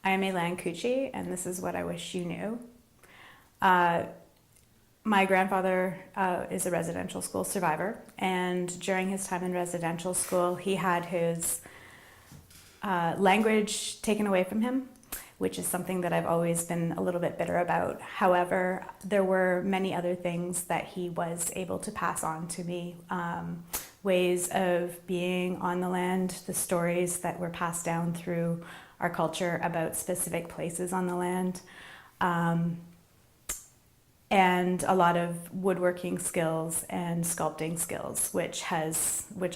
I am Aylan Couchie, and this is what I wish you knew. My grandfather is a residential school survivor, and during his time in residential school, he had his language taken away from him, which is something that I've always been a little bit bitter about. However, there were many other things that he was able to pass on to me. Ways of being on the land, the stories that were passed down through our culture about specific places on the land, and a lot of woodworking skills and sculpting skills, which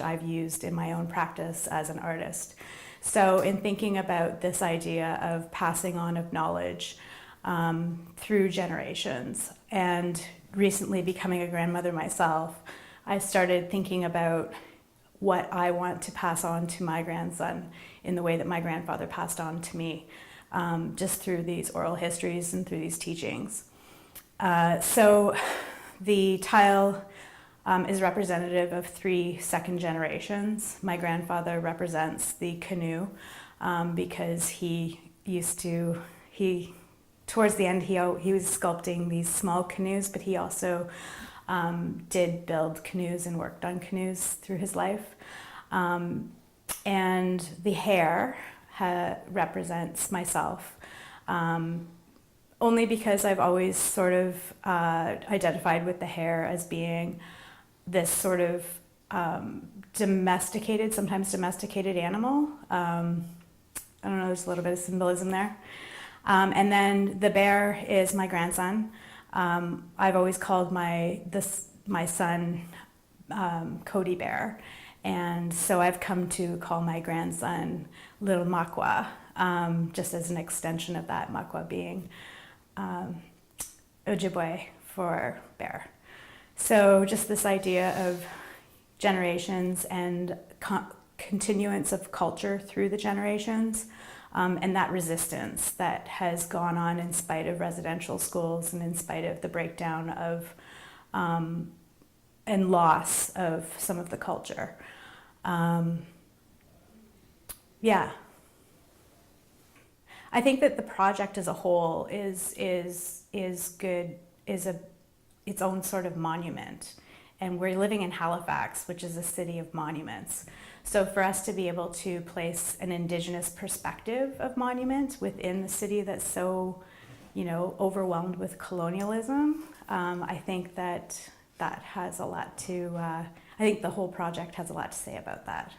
I've used in my own practice as an artist. So in thinking about this idea of passing on of knowledge through generations, and recently becoming a grandmother myself, I started thinking about what I want to pass on to my grandson in the way that my grandfather passed on to me, just through these oral histories and through these teachings. So the tile is representative of 3 second generations. My grandfather represents the canoe because towards the end, he was sculpting these small canoes, but he also did build canoes and worked on canoes through his life. And the hair represents myself, only because I've always sort of identified with the hair as being this sort of sometimes domesticated animal. I don't know, there's a little bit of symbolism there. And then the bear is my grandson. I've always called my son Cody Bear, and so I've come to call my grandson Little Makwa, just as an extension of that, Makwa being Ojibwe for bear. So just this idea of generations and continuance of culture through the generations, and that resistance that has gone on in spite of residential schools and in spite of the breakdown of and loss of some of the culture. Yeah. I think that the project as a whole is its own sort of monument. And we're living in Halifax, which is a city of monuments. So for us to be able to place an Indigenous perspective of monuments within the city that's so, overwhelmed with colonialism, I think that has a lot to, I think the whole project has a lot to say about that.